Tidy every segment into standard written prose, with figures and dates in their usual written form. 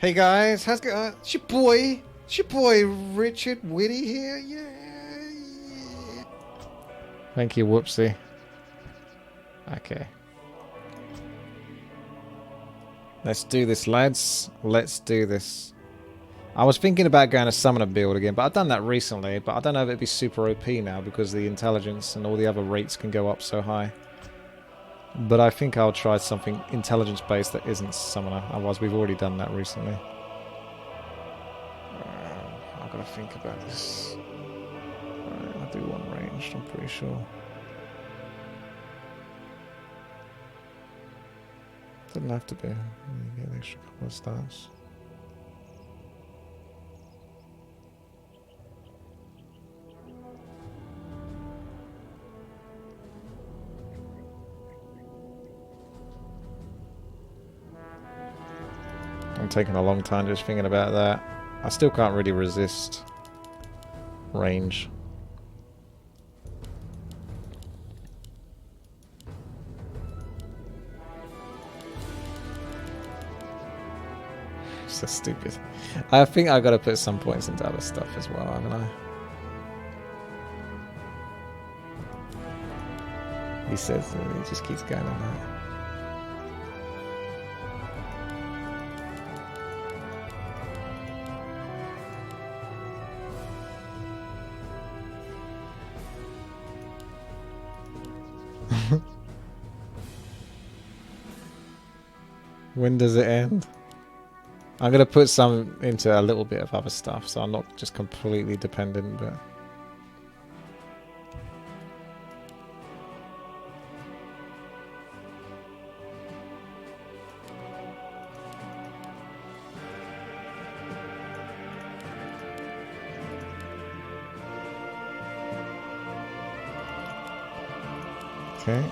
Hey guys, how's it going? It's your boy Richard Whitty here. Yeah. Thank you, Whoopsie. Okay. Let's do this, lads. Let's do this. I was thinking about going to Summoner build again, but I've done that recently, but I don't know if it'd be super OP now because the intelligence and all the other rates can go up so high. But I think I'll try something intelligence-based that isn't Summoner. Otherwise, we've already done that recently. I've got to think about this. Alright, I'll do one ranged, I'm pretty sure. Doesn't have to be. You get an extra couple of stars. I'm taking a long time just thinking about that. I still can't really resist range. So stupid. I think I've got to put some points into other stuff as well, haven't I? He says that he just keeps going on that. When does it end? I'm going to put some into a little bit of other stuff, so I'm not just completely dependent, but... Okay.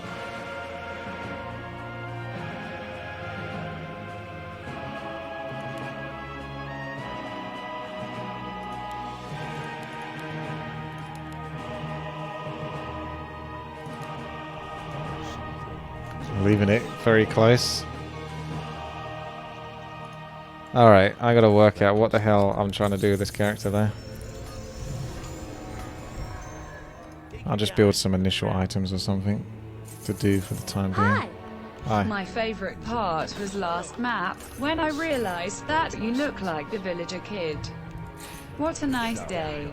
Leaving it very close. Alright, I gotta work out what the hell I'm trying to do with this character there. I'll just build some initial items or something to do for the time being. Hi. My favourite part was last map, when I realised that you look like the villager kid. What a nice day.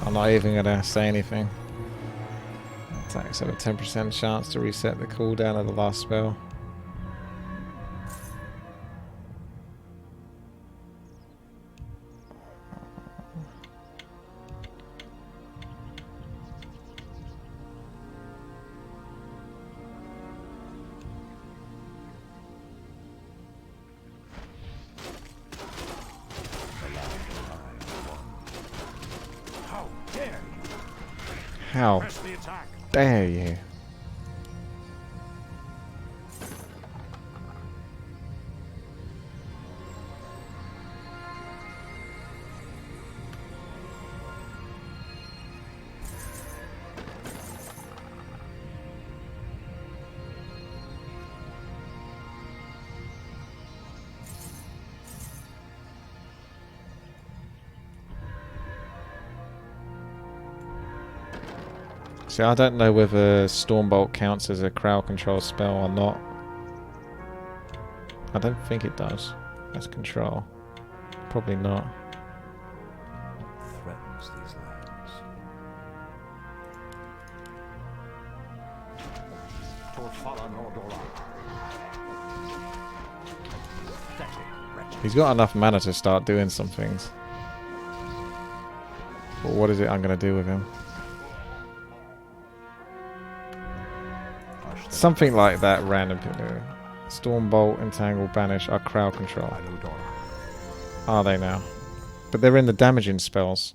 I'm not even gonna say anything. Attacks have a 10% chance to reset the cooldown of the last spell. How dare you? See, I don't know whether Stormbolt counts as a crowd control spell or not. I don't think it does. That's control. Probably not. Threatens these lands. He's got enough mana to start doing some things. But what is it I'm going to do with him? Something like that random. Stormbolt, Entangle, Banish are crowd control. Are they now? But they're in the damaging spells.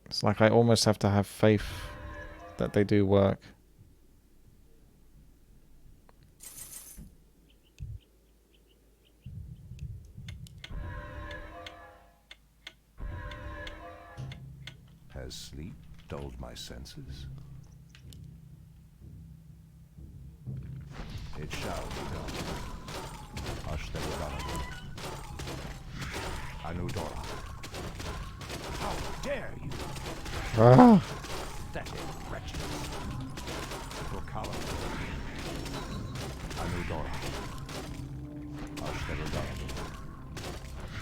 It's like I almost have to have faith that they do work. Has sleep dulled my senses? It shall be done. Ashtarodana. Anudora. How dare you? Ah. Pathetic wretches. Procala. Anudora. Ashtarodana.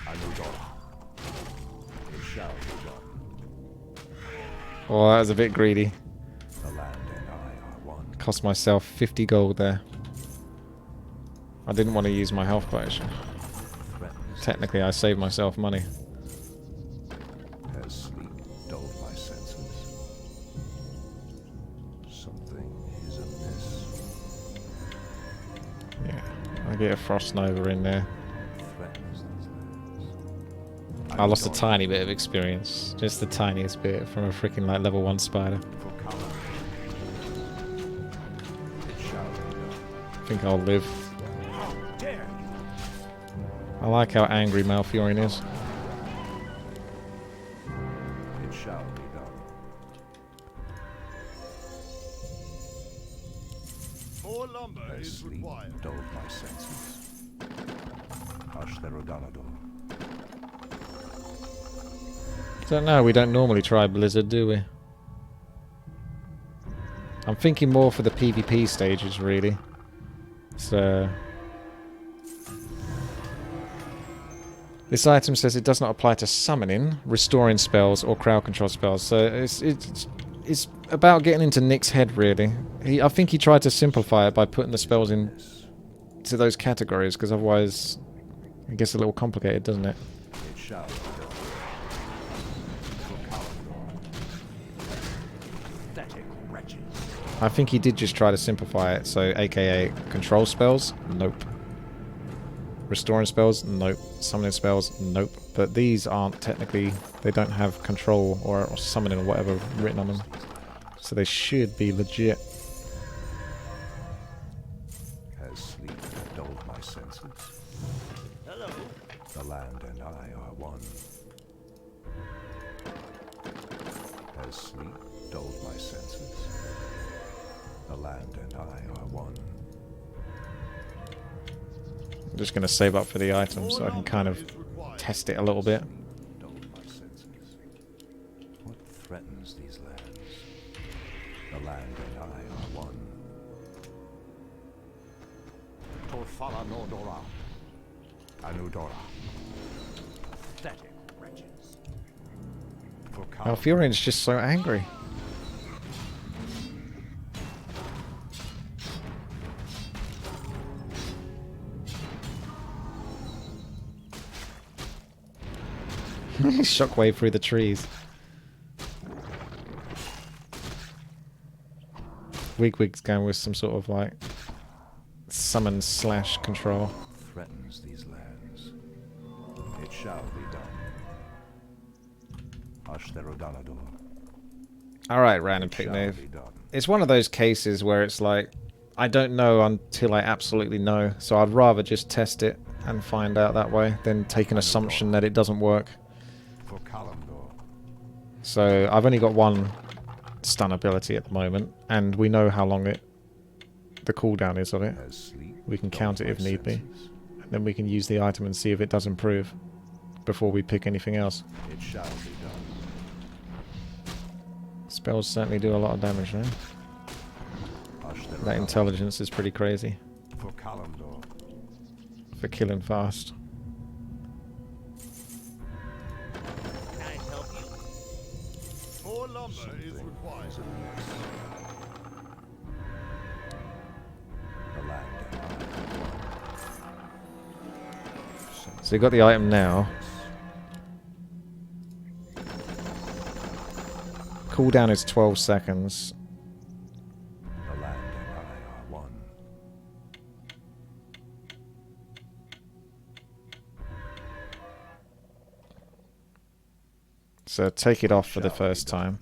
Anudora. It shall be done. Oh, that was a bit greedy. The land and I are one. Cost myself 50 gold there. I didn't want to use my health potion. Technically, I saved myself money. Has sleep dulled my senses? Something is amiss. Yeah, I get a Frost Nova in there. Threatens these lands. I lost a tiny bit of experience. Just the tiniest bit from a freaking like level 1 spider. For color. It shall be done. I think I'll live. How dare you? I like how angry Malfurion is. It shall be done. More lumber As is sleep required. dulled my senses. Ashtarodana. Don't know, we don't normally try Blizzard, do we? I'm thinking more for the PvP stages, really. So... This item says it does not apply to summoning, restoring spells, or crowd control spells. So it's about getting into Nick's head, really. I think he tried to simplify it by putting the spells in to those categories, because otherwise it gets a little complicated, doesn't it? It shall be done. For color. Pathetic wretches. I think he did just try to simplify it. So, aka control spells, nope. Restoring spells, nope. Summoning spells, nope. But these aren't technically, they don't have control or summoning or whatever written on them. So they should be legit. Has sleep dulled my senses? Hello. The land and I are one. Has sleep dulled my senses? The land and I are one. I'm just going to save up for the item so I can kind of test it a little bit. Dulled my senses. What threatens these lands? The land and I are one. Torfala Nordora. Anudora. Pathetic wretches. Malfurion's just so angry. Shockwave through the trees. Wigwig's going with some sort of like summon slash control. Threatens these lands. It shall be done. Ashtarodanador. Alright, random pick move. It's one of those cases where it's like, I don't know until I absolutely know, so I'd rather just test it and find out that way than take an assumption that it doesn't work. For Kalimdor. So I've only got one stun ability at the moment, and we know how long the cooldown is of it. As sleep We can dulled count it my if need be. senses. And then we can use the item and see if it does improve before we pick anything else. It shall be done. Spells certainly do a lot of damage now. That intelligence is pretty crazy For Kalimdor. for killing fast. Can I help you? More lumber is required. The land and So you got the item now. Cooldown is 12 seconds. The land and I are one. So take it off for the first time.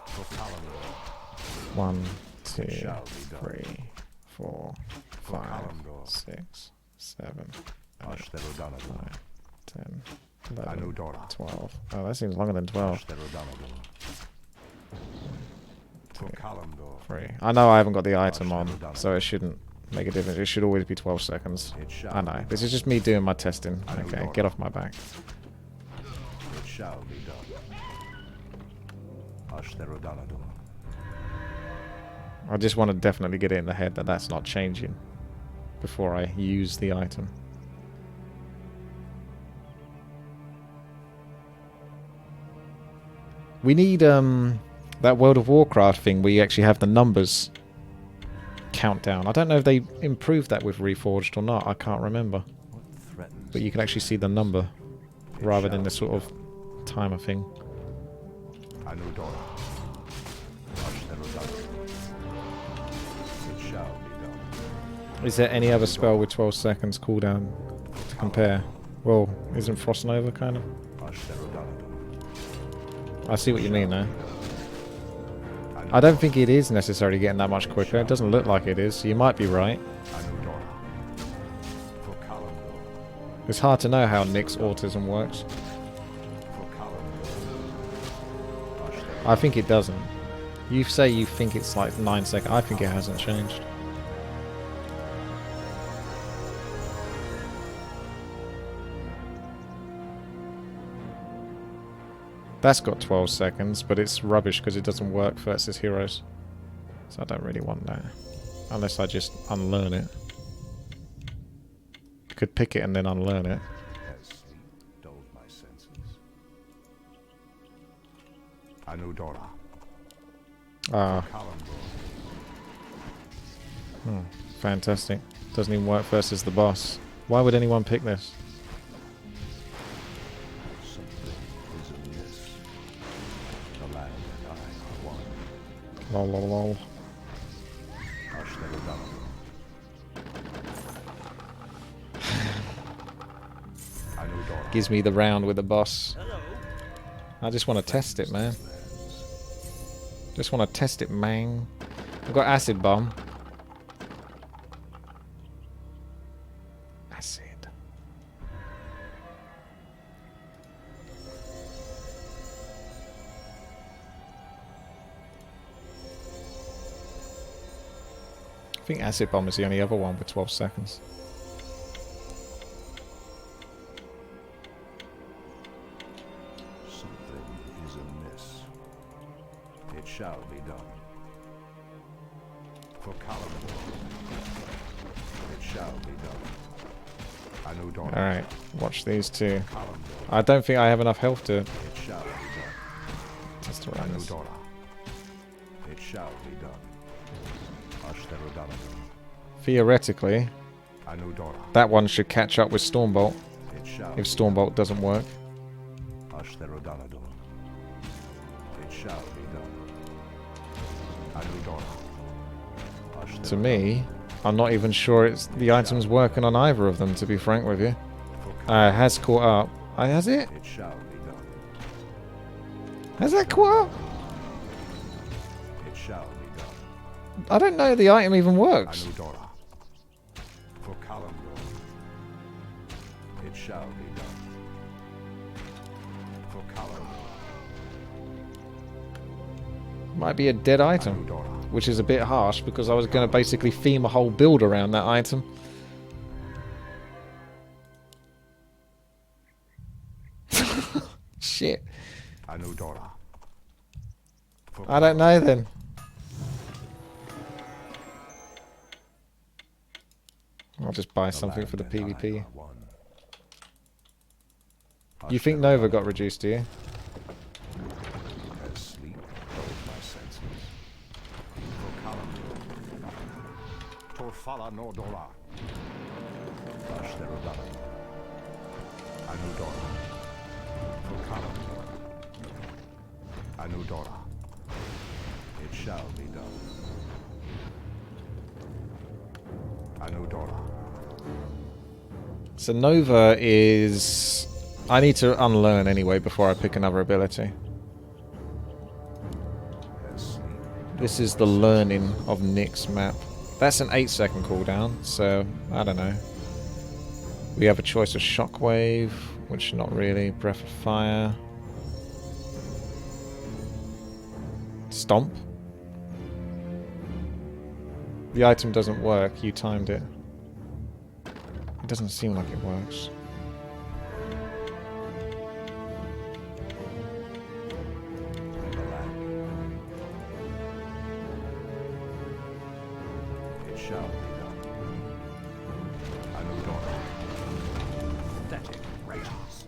For Kalimdor. 1, 2, shall be done. 3, 4, 5, Kalimdor. 6, 7, 8, Ashtarodanador. 9, 10, 11, Anudora. 12. Oh, that seems longer than 12. For Kalimdor. 3. I know I haven't got the item on, so it shouldn't make a difference. It should always be 12 seconds. I know. This is just me doing my testing. Okay, get off my back. It shall be done. Ashtherodanador. I just want to definitely get it in the head that that's not changing before I use the item. We need that World of Warcraft thing where you actually have the numbers countdown. I don't know if they improved that with Reforged or not. I can't remember. But you can actually see the number rather than the sort of timer thing. Anudora. Ashtherodanador. It shall be done. Is there any other spell with 12 seconds cooldown to compare? Well, isn't Frost Nova kind of? Ashtherodanador. I see what you mean there. I don't think it is necessarily getting that much quicker. It doesn't look like it is. You might be right. Anudora. For Kalimdor. It's hard to know how Nick's autism works. For Kalimdor. I think it doesn't. You say you think it's like 9 seconds. I think it hasn't changed. That's got 12 seconds, but it's rubbish because it doesn't work versus heroes. So I don't really want that. Unless I just unlearn it. Could pick it and then unlearn it. As sleep dulled my senses. Anudora. Ah, Kalimdor. fantastic. Doesn't even work versus the boss. Why would anyone pick this? Something is amiss. The land and I are one. Lol lol lol. Ashtherodanador. Anudora. Gives me the round with the boss. Hello. I just want to test it, man. Just want to test it, man. I've got acid bomb. Acid. I think acid bomb is the only other one with 12 seconds. Something is amiss. It shall be done. For Kalimdor. It shall be done. Anudora. Alright, watch these two. Kalimdor. I don't think I have enough health to It shall be done. test around this. Anudora. It shall be done. Ashtherodanador. Theoretically, Anudora. that one should catch up with Stormbolt It shall if Stormbolt doesn't work. Ashtherodanador. It shall be done. Anudora. To me, I'm not even sure it's the item's working on either of them, to be frank with you. It has caught up. Has it? It shall be done. Has that caught up? It shall be done. I don't know the item even works. Anudora. For Kalimdor. It shall be done. For Kalimdor. Might be a dead item, Anudora. which is a bit harsh because I was going to basically theme a whole build around that item. Shit. Anudora. For I don't know then. I'll just buy something for the land and I PvP. are one. You think Nova got reduced, do you? As sleep dulled my senses. For Kalimdor. Torfala Nordora. Ashtherodanador. Anudora. For Kalimdor. Anudora. It shall be done. Anudora. So Nova is... I need to unlearn anyway before I pick another ability. As sleep This is the learning of Nick's map. That's an 8-second cooldown, so I don't know. We have a choice of Shockwave, which not really. Breath of Fire. Stomp. The item doesn't work, you timed it. It doesn't seem like it works. The land. It shall be done. Anudora. Pathetic rages.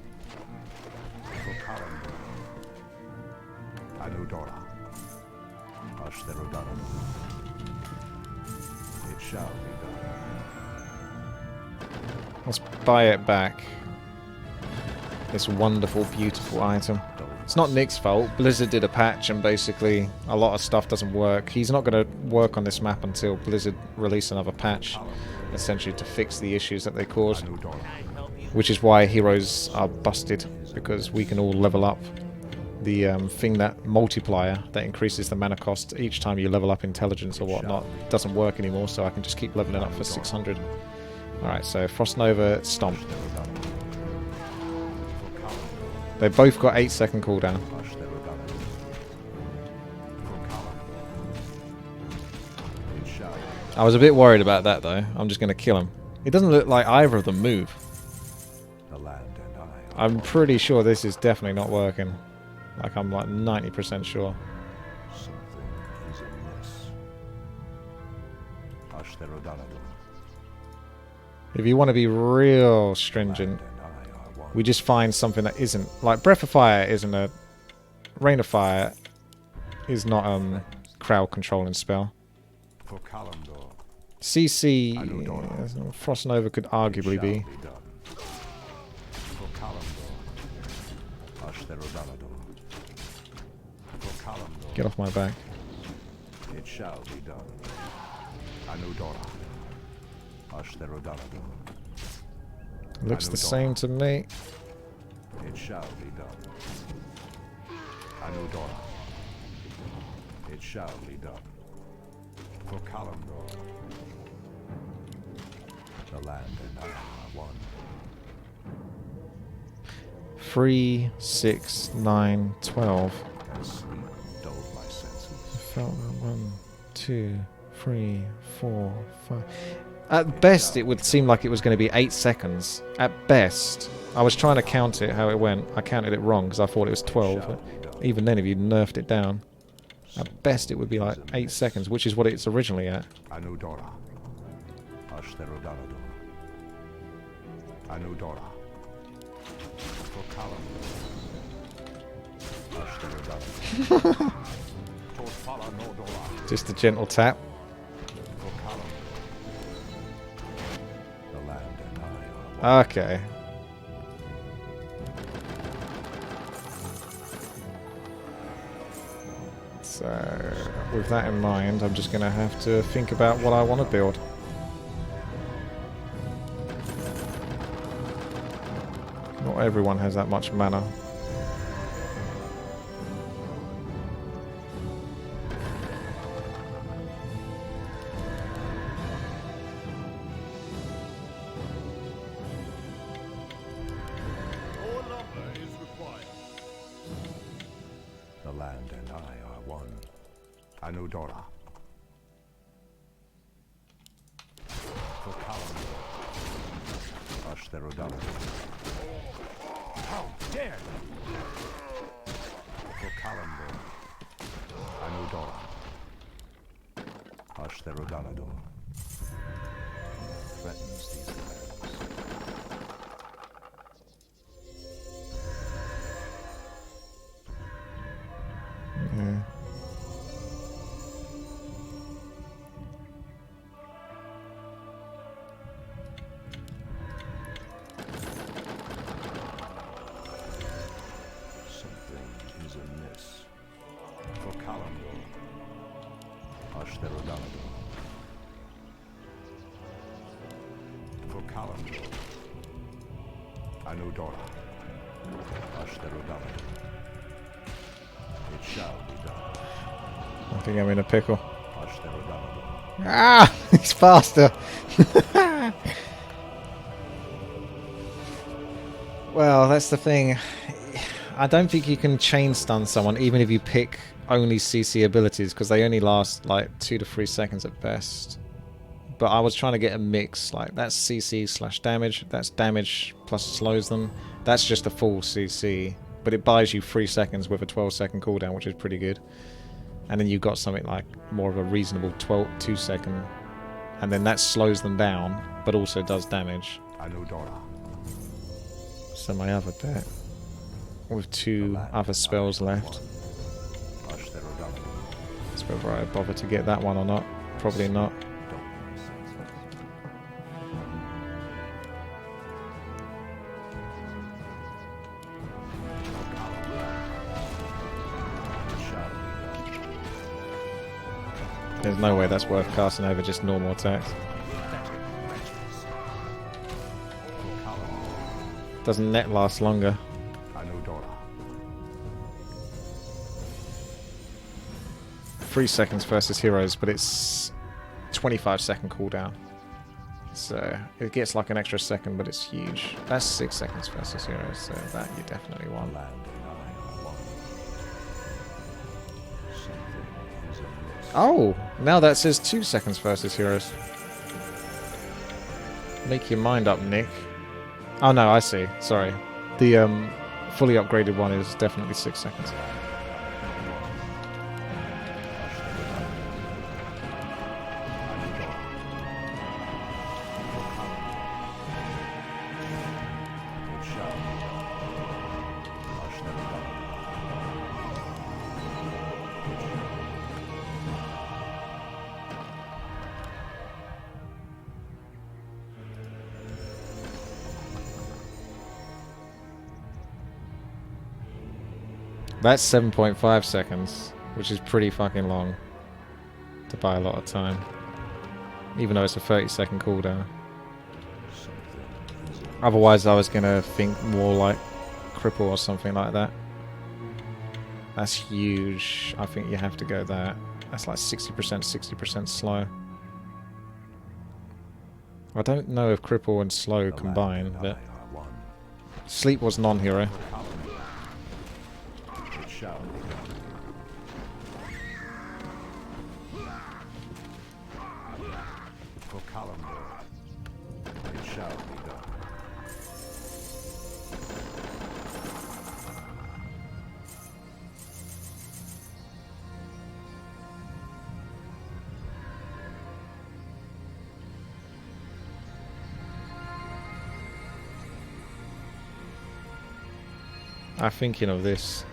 For Karambo. Anudora. Ashtherodara. It shall be done. Let's buy it back. This wonderful, beautiful item. It's not Nick's fault. Blizzard did a patch and basically a lot of stuff doesn't work. He's not going to work on this map until Blizzard release another patch, essentially to fix the issues that they caused. Which is why heroes are busted, because we can all level up the thing, that multiplier that increases the mana cost each time you level up intelligence or whatnot doesn't work anymore, so I can just keep leveling up for 600. Alright, so Frost Nova, Stomp. They both got 8-second cooldown. I was a bit worried about that though. I'm just going to kill him. It doesn't look like either of them move. I'm pretty sure this is definitely not working. Like, I'm like 90% sure. If you want to be real stringent, we just find something that isn't. Like, Breath of Fire isn't a... Rain of Fire is not crowd controlling spell. CC... Frost Nova could arguably be. Get off my back. It shall be done. Anudora. Ashtherodalado. Looks the same to me. It shall be done. Anudora. It shall be done. For Kalimdor. The land and I are one. 3, 6, 9, 12. And sleep dulled my senses. I felt that 1, 2, 3, 4, 5. At best, it would seem like it was going to be 8 seconds. At best. I was trying to count it, how it went. I counted it wrong because I thought it was 12. But even then, if you nerfed it down, at best it would be like 8 seconds, which is what it's originally at. Anudora. Ashtherodalado. Anudora. For Kalimdor. Ashtherodalado. Torfala Nordora. Just a gentle tap. For Kalimdor. The land and I are one. Okay. So, with that in mind, I'm just going to have to think about what I want to build. Not everyone has that much mana. More lumber is required. The land and I are one. Anudora. For Kalimdor. Ashtherodalado. How dare you! For Kalimdor. Anudora. Ashtherodalado. Threatens these lands. Yeah. Something is amiss. For Kalimdor. Ashtherodalado. For Kalimdor. Anudora. Ashtherodalado. It shall be done. I think I'm in a pickle. Ashtherodalado. Ah! He's faster! Well, that's the thing. I don't think you can chain stun someone even if you pick only CC abilities because they only last like 2 to 3 seconds at best. But I was trying to get a mix, like that's CC slash damage, that's damage plus slows them. That's just a full CC, but it buys you 3 seconds with a 12-second cooldown, which is pretty good. And then you've got something like more of a reasonable 2-second, and then that slows them down, but also does damage. So my other bet, with 2 other spells left. It's whether I bother to get that one or not. Probably not. There's no way that's worth casting over just normal attacks. Doesn't net last longer. 3 seconds versus heroes, but it's 25-second cooldown. So it gets like an extra second, but it's huge. That's 6 seconds versus heroes, so that you definitely want. Oh, now that says 2 seconds versus heroes. Make your mind up, Nick. Oh no, I see. Sorry. The fully upgraded one is definitely 6 seconds. That's 7.5 seconds, which is pretty fucking long to buy a lot of time. Even though it's a 30-second cooldown. Otherwise I was gonna think more like cripple or something like that. That's huge. I think you have to go that. That's like 60%, 60% slow. I don't know if cripple and slow combine, but sleep was non-hero. I'm thinking of this.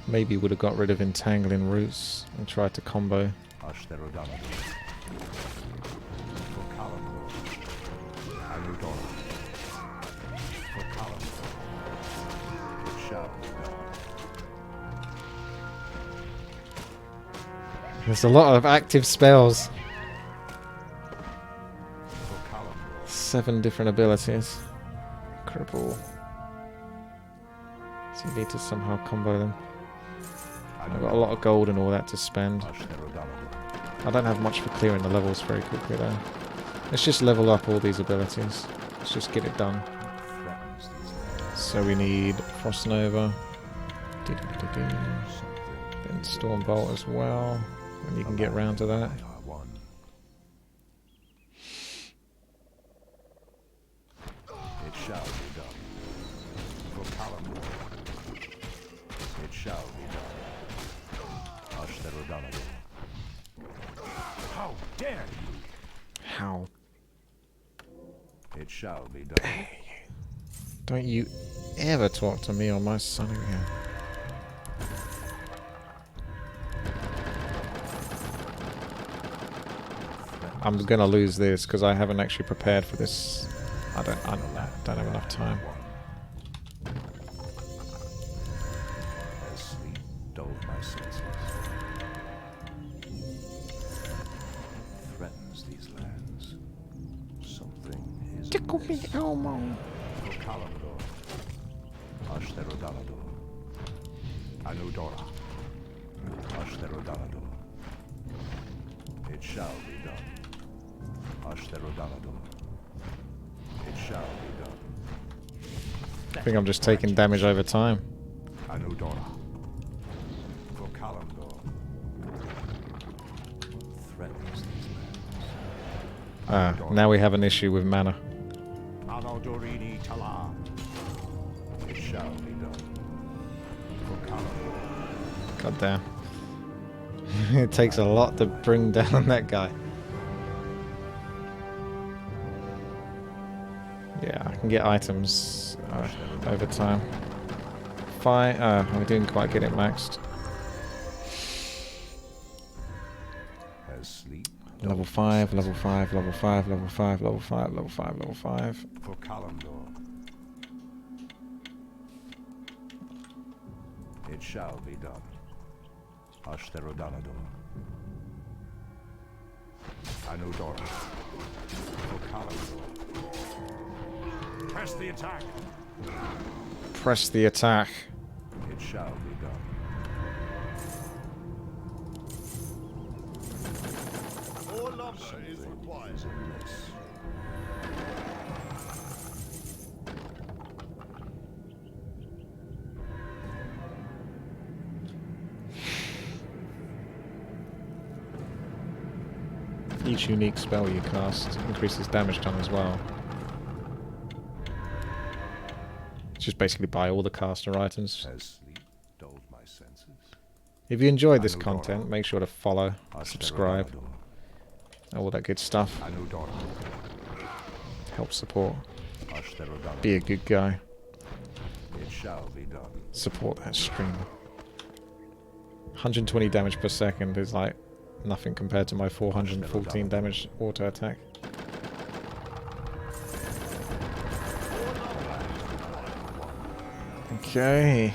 Maybe would have got rid of entangling roots and tried to combo. There's a lot of active spells. 7 different abilities. Cripple. So you need to somehow combo them. I've got a lot of gold and all that to spend. I don't have much for clearing the levels very quickly though. Let's just level up all these abilities. Let's just get it done. So we need Frost Nova. Then Storm Bolt as well. And you can get round to that. How dare you? How It shall be done. dare you? Don't you ever talk to me or my son again. I'm gonna lose this because I haven't actually prepared for this. I don't have enough time. As sleep dulled my senses. Threatens these lands. Something is Tickle me, Elmo. Kalamdor. Ashtherodalador. Anudora. Ashtherodalador. It shall be done. Ashtherodanador. It shall be done. I think I'm just taking damage over time. Anudora. For Kalimdor. Threatens these lands. Ah, now we have an issue with mana. Anodorini Tala. It shall be done. For Kalimdor. God damn. It takes a lot to bring down that guy. Yeah, I can get items over time. Fine. We didn't quite get it maxed. As sleep. Level 5, level 5, level 5, level 5, level 5, level 5, level 5. For Kalimdor. It shall be done. Ashtherodanador. Anudora. For Kalimdor. Press the attack. Press the attack. It shall be done. More lumber is required. Amiss. Each unique spell you cast increases damage done as well. Just basically buy all the caster items. As sleep dulled my senses. If you enjoyed this content, make sure to follow, subscribe, all that good stuff. Anudora. Help support. Ashtherodanador. Be a good guy. It shall be done. Support that stream. 120 damage per second is like nothing compared to my 414 damage auto attack. Okay.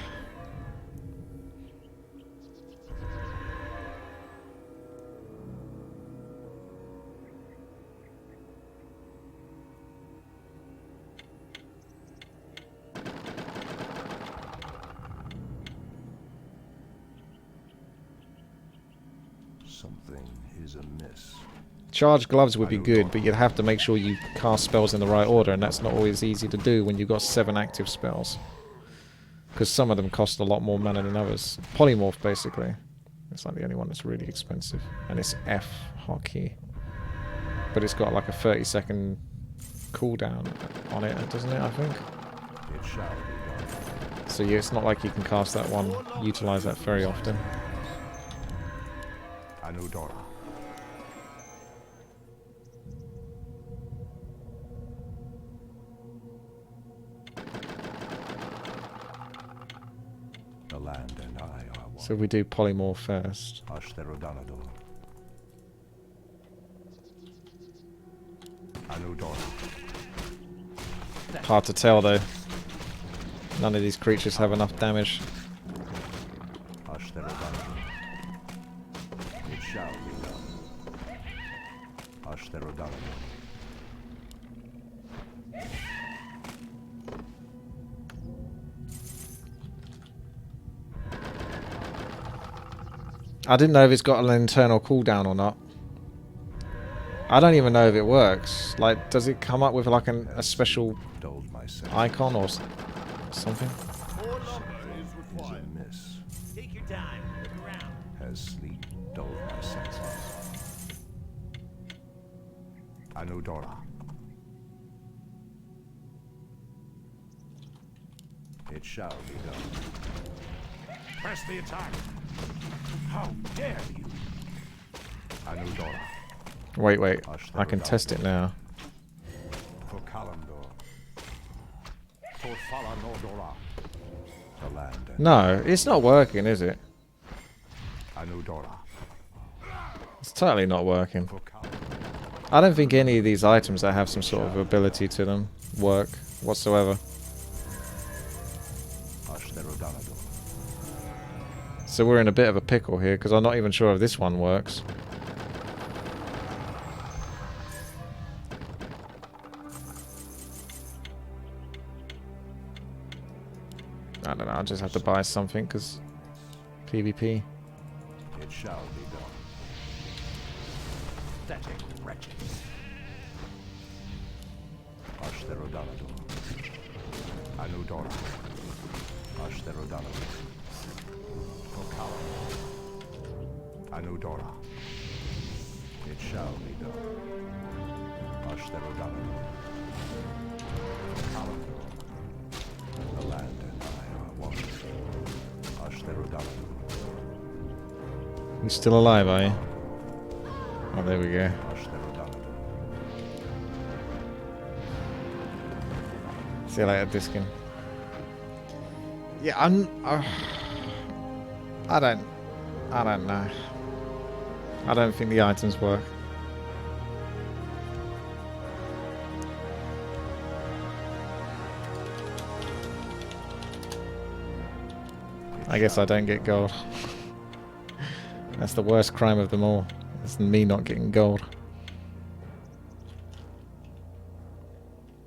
Something is amiss. Charged gloves would be good, but you'd have to make sure you cast spells in the right order, and that's not always easy to do when you've got 7 active spells. Because some of them cost a lot more mana than others. Polymorph, basically. It's like the only one that's really expensive. And it's F hotkey. But it's got like a 30-second cooldown on it, doesn't it, I think? It shall be done. So yeah, it's not like you can cast that one, utilize that very often. Anudora. The land and I are one. So we do polymorph first. Ashtherodanador. Anudora. Hard to tell though. None of these creatures have enough damage. Ashtherodanador. It shall be done. Ashtherodanador. I didn't know if it's got an internal cooldown or not. I don't even know if it works. Like, does it come up with like a special Dulled my senses. icon or something? More lumber is Is required. amiss. Take your time. Look around. As sleep dulled my senses. Anudora. It shall be done. Press the attack. How dare you? Anudora. Wait. I can test it now. For Kalimdor. For Falanodora. The land and No, it's not working, is it? Anudora. It's totally not working. For Kalimdor. I don't think any of these items that have some sort of ability to them work whatsoever. Ashtherodanador. So we're in a bit of a pickle here, because I'm not even sure if this one works. I don't know, I'll just have to buy something, because PvP. It shall be done. Pathetic wretches. Ashtherodalador. Anudora. Ashtherodalador. Okala. Anudora. It shall be done. Ashtherodalador. Okalador. The land and I are one. Ashtherodalador. You still alive, are you? Oh, there we go. See you later, Diskin. Yeah, I don't know. I don't think the items work. I guess I don't get gold. That's the worst crime of them all. It's me not getting gold.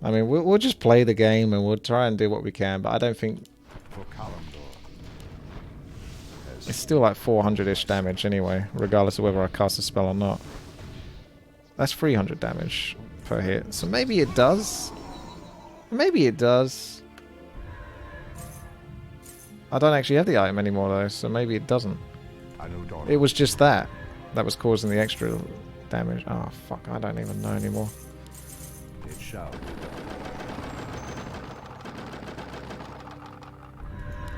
I mean, we'll just play the game and we'll try and do what we can, but I don't think... It's still like 400-ish damage anyway, regardless of whether I cast a spell or not. That's 300 damage per hit, so maybe it does. Maybe it does. I don't actually have the item anymore though, so maybe it doesn't. It was just that was causing the extra damage. Oh fuck, I don't even know anymore. It shall.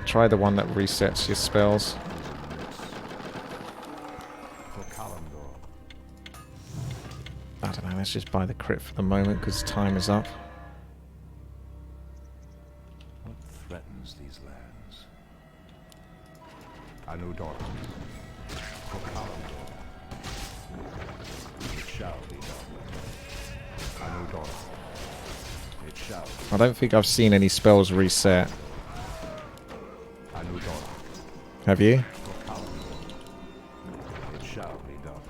Try the one that resets your spells. I don't know, let's just buy the crit for the moment because time is up. What threatens these lands? Anudora. It shall be done. Anudora. It shall be. I don't think I've seen any spells reset. Anudora. Have you? It shall be done.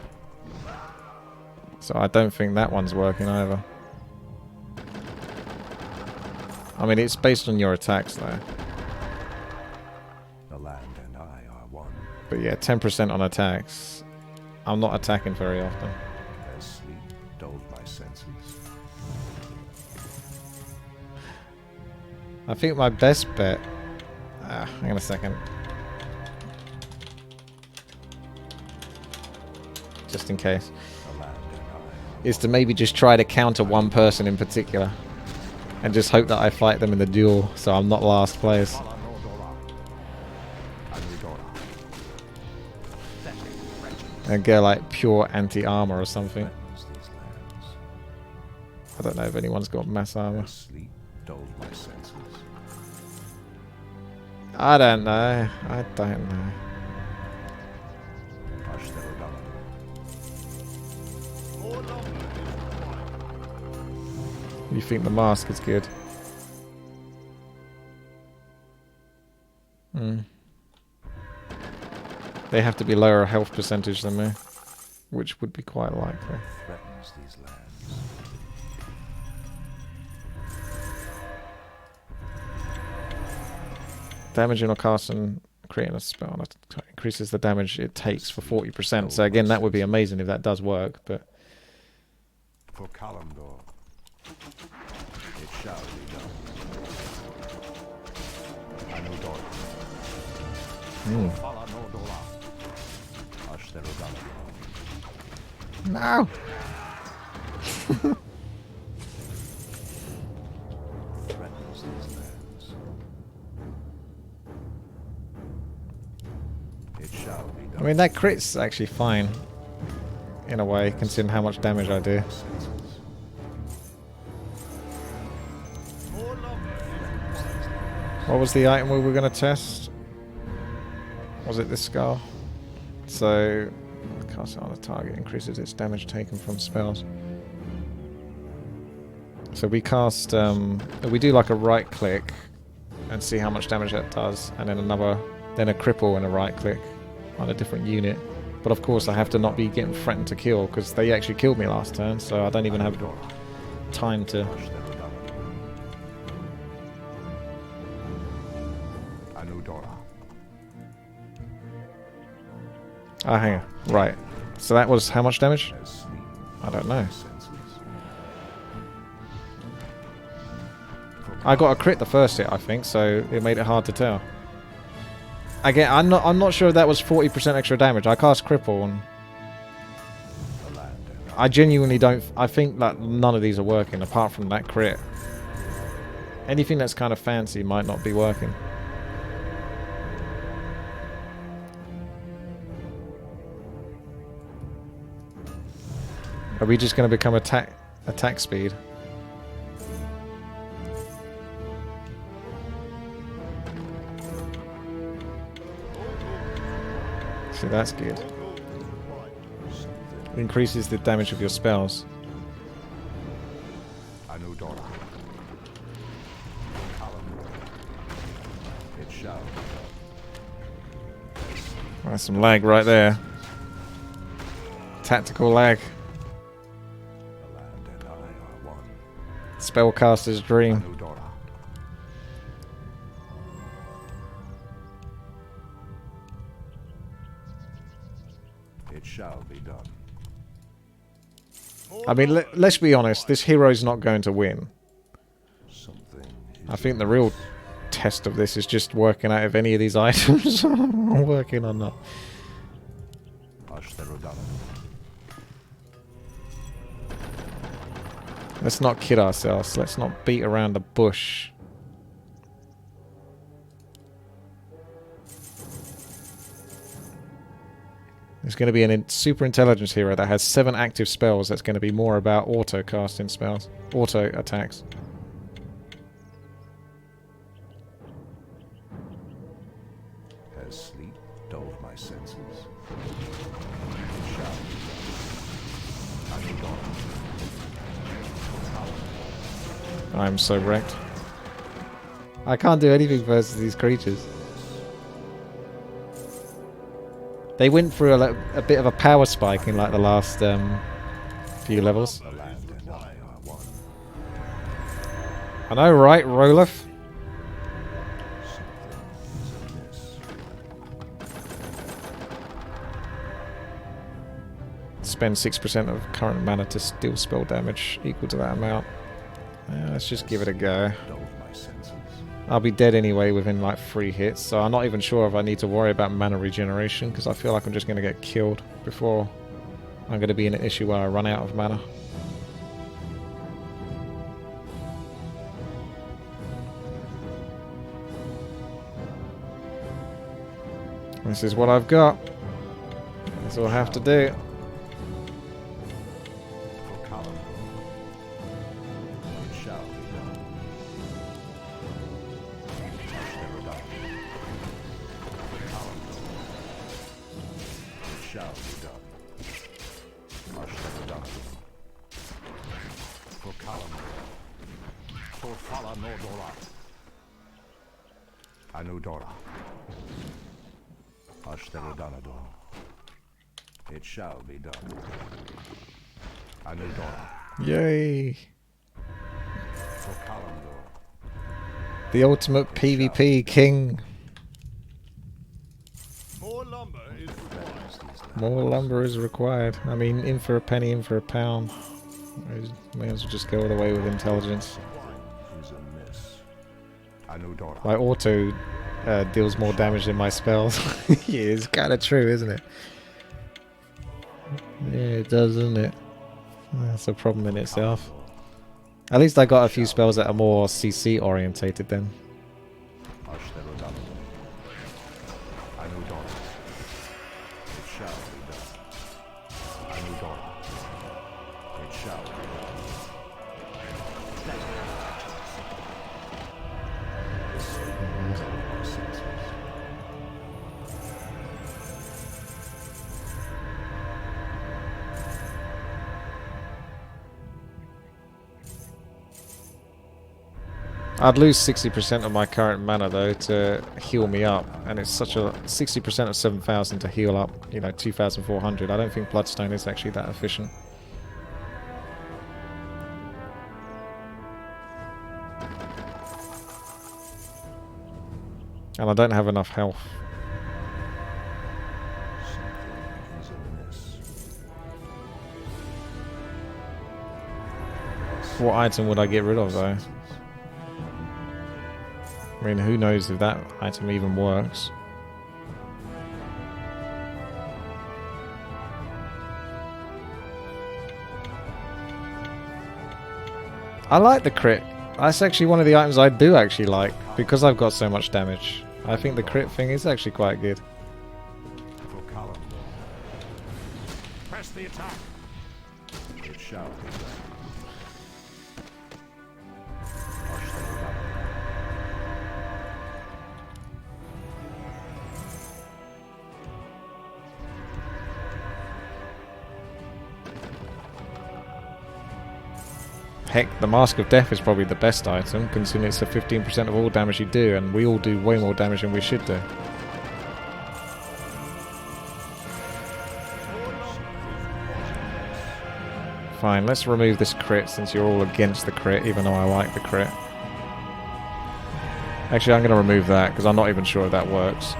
So I don't think that one's working either. I mean, it's based on your attacks though. The land and I are one. But yeah, 10% on attacks. I'm not attacking very often. As sleep dulled my senses. I think my best bet... hang on a second. Just in case. The land and I are Is to maybe just try to counter one person in particular. And just hope that I fight them in the duel, so I'm not last place. And get like pure anti-armor or something. I don't know if anyone's got mass armor. sleep dulled my senses. I don't know. I don't know. More lumber is required. You think the mask is good? Hmm. They have to be lower health percentage than me, which would be quite likely. Threatens these lands. Damaging or casting, creating a spell increases the damage it takes for 40%. So again, that would be amazing if that does work, but... For Kalimdor, it shall be done. Anudor. Falanodora. Ashtherodala. No! Threatens these lands. It shall be done. I mean, that crit's actually fine. In a way, considering how much damage I do. More lumber is required. What was the item we were going to test? Was it this skull? So, cast it on a target increases its damage taken from spells. So we cast, we do like a right click and see how much damage that does, and then then a cripple and a right click on a different unit. But of course I have to not be getting threatened to kill, because they actually killed me last turn, so I don't even have time to... Anudora. Ah, hang on. Right. So that was how much damage? As sleep I don't know. Senses. I got a crit the first hit, I think, so it made it hard to tell. Again, I'm not sure if that was 40% extra damage. I cast cripple and The land and I genuinely don't. I think that none of these are working apart from that crit. Anything that's kind of fancy might not be working. Are we just going to become attack speed? See, that's good. It increases the damage of your spells. Anudora. It shall be done. That's some lag right there. Tactical lag. The land and I are one. Spellcaster's dream. Anudora. It shall be done. I mean, let's be honest. This hero's not going to win. Something I think the real test of this is just working out if any of these items are working or not. Let's not kid ourselves. Let's not beat around the bush. There's going to be a super intelligence hero that has 7 active spells that's going to be more about auto casting spells. Auto attacks. Has sleep dulled my senses? It shall be done. Anudora. I'm so wrecked. I can't do anything versus these creatures. They went through a bit of a power spike in like the last few levels. The land and I are one. I know, right, Roloff? Something is amiss. Spend 6% of current mana to deal spell damage equal to that amount. Let's just give it a go. Dulled my senses. I'll be dead anyway within like 3 hits, so I'm not even sure if I need to worry about mana regeneration, because I feel like I'm just going to get killed before I'm going to be in an issue where I run out of mana. This is what I've got. That's all I have to do. For Calendar. It shall be done. Never done. For Calendar. It shall be done. Never done. For Calendar. For Fala Nordora. Anudora. Ashtherodanador. It shall be done. Anudora. Yay! For Calendar. The ultimate PvP king. More lumber is required. More lumber is required. I mean, in for a penny, in for a pound. May as well just go all the way with intelligence. Is amiss. Anudora. My auto deals more damage than my spells. Yeah, it's kind of true, isn't it? Yeah, it does, doesn't it? That's a problem in itself. At least I got a few spells that are more CC orientated then. Ashtherodanador. Anudora. It shall be done. Anudora. It shall be done. My senses. I'd lose 60% of my current mana though to heal me up, and it's such a 60% of 7,000 to heal up, you know, 2,400. I don't think Bloodstone is actually that efficient. And I don't have enough health. Something is amiss. What item would I get rid of though? I mean, who knows if that item even works. I like the crit. That's actually one of the items I do actually like, because I've got so much damage. I think the crit thing is actually quite good. Press the attack. It shall be done. Heck, the Mask of Death is probably the best item, considering it's a 15% of all damage you do, and we all do way more damage than we should do. Fine, let's remove this crit since you're all against the crit, even though I like the crit. Actually, I'm going to remove that because I'm not even sure if that works.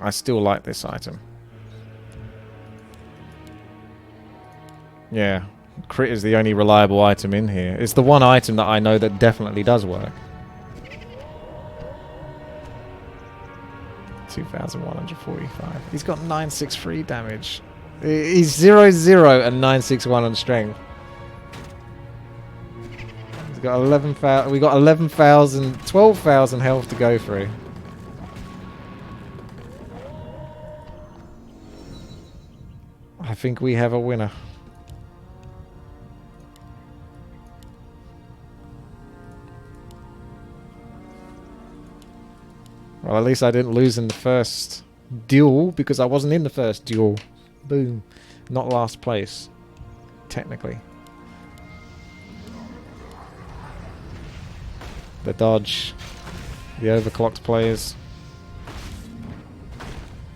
I still like this item. Yeah, crit is the only reliable item in here. It's the one item that I know that definitely does work. 2,145. He's got 963 damage. He's 0-0 and 961 on strength. He's got 11,000. We got 11,000, 12,000 health to go through. I think we have a winner. Well, at least I didn't lose in the first duel because I wasn't in the first duel. Boom. Not last place. Technically. The dodge. The overclocked players.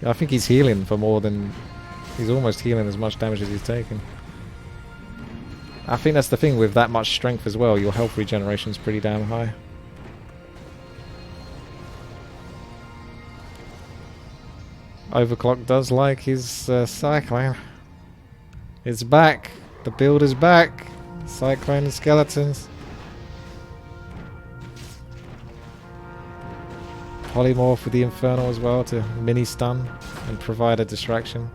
Yeah, I think he's healing for more than... He's almost healing as much damage as he's taken. I think that's the thing with that much strength as well. Your health regeneration is pretty damn high. Overclock does like his cyclone. It's back. The build is back. Cyclone and skeletons. Polymorph with the Infernal as well to mini stun and provide a distraction.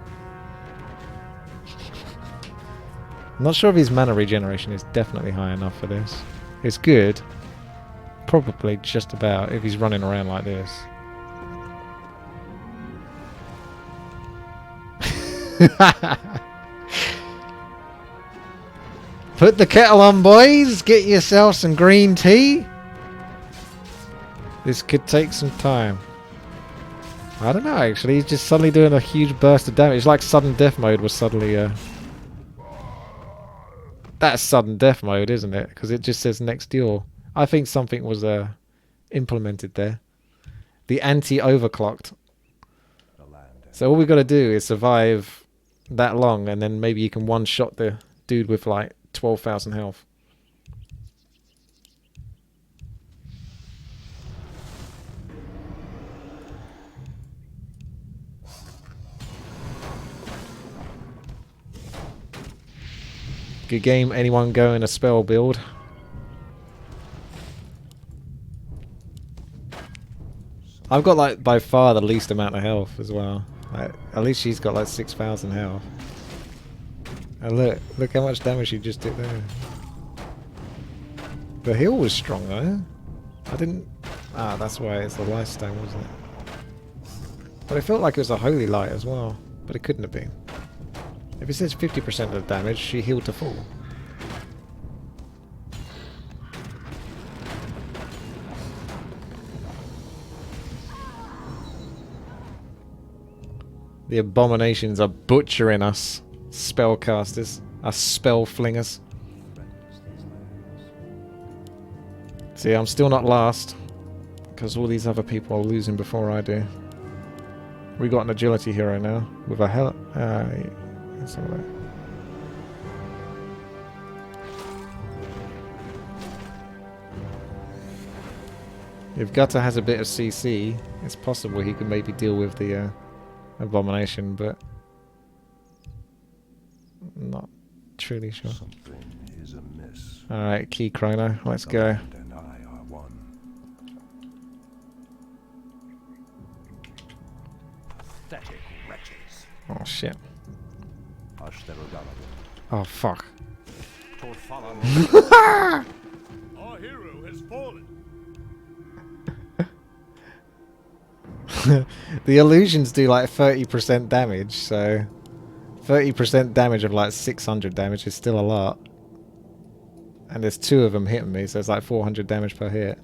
I'm not sure if his mana regeneration is definitely high enough for this. It's good. Probably just about if he's running around like this. Put the kettle on, boys. Get yourself some green tea. This could take some time. I don't know, actually. He's just suddenly doing a huge burst of damage. It's like sudden death mode was suddenly... That's sudden death mode, isn't it? Because it just says next duel. I think something was implemented there. The anti-overclocked. So all we got to do is survive that long, and then maybe you can one-shot the dude with like 12,000 health. Good game. Anyone go in a spell build? I've got like by far the least amount of health as well. Like, at least she's got like 6,000 health. And look how much damage she just did there. The heal was strong though. I didn't... Ah, that's why it's a lifestyle, wasn't it? But it felt like it was a holy light as well. But it couldn't have been. If it says 50% of the damage, she healed to full. The abominations are butchering us, spellcasters, us spell flingers. See, I'm still not last, because all these other people are losing before I do. We got an agility hero now, with a hell... let's have a look. If Gutter has a bit of CC, it's possible he could maybe deal with the abomination, but not truly sure. Something is amiss. Alright, Key Chrono, let's The go. land and I are one. Pathetic wretches. Oh shit. Ashterogalabu. Oh fuck. Torfala. Our hero has fallen. The illusions do like 30% damage, so 30% damage of like 600 damage is still a lot. And there's 2 of them hitting me, so it's like 400 damage per hit.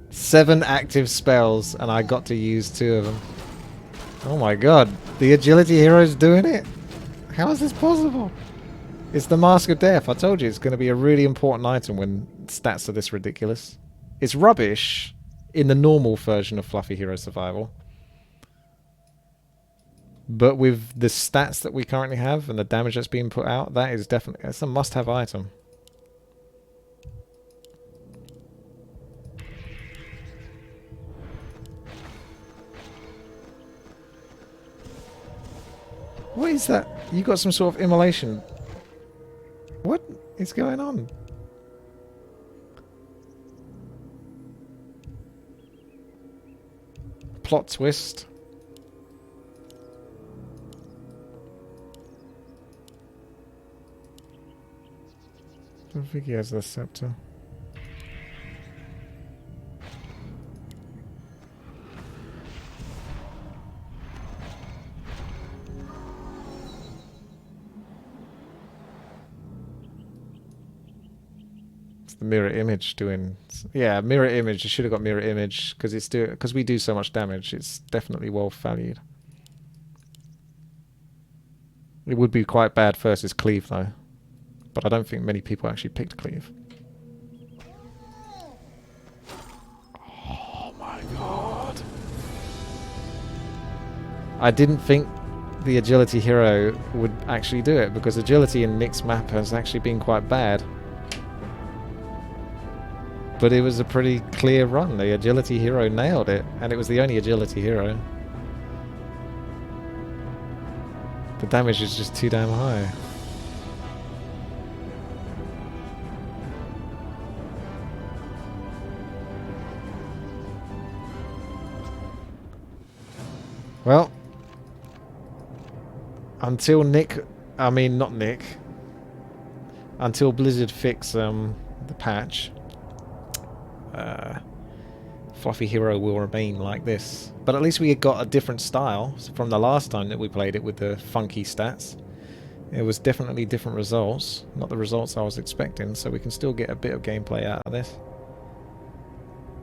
7 active spells, and I got to use 2 of them. Oh my god, the agility hero's doing it? How is this possible? It's the Mask of Death. I told you it's going to be a really important item when stats are this ridiculous. It's rubbish in the normal version of Fluffy Hero Survival. But with the stats that we currently have and the damage that's being put out, that is definitely, it's a must-have item. What is that? You got some sort of immolation. What is going on? Plot twist. I don't think he has the scepter. It's the mirror image doing. Yeah, mirror image. You should have got mirror image because we do so much damage. It's definitely well valued. It would be quite bad versus Cleave though. But I don't think many people actually picked Cleave. Oh my god. I didn't think the agility hero would actually do it because agility in Nick's map has actually been quite bad. But it was a pretty clear run. The agility hero nailed it, and it was the only agility hero. The damage is just too damn high. Well, until until Blizzard fix the patch, Fluffy Hero will remain like this. But at least we got a different style from the last time that we played it with the funky stats. It was definitely different results, not the results I was expecting, so we can still get a bit of gameplay out of this.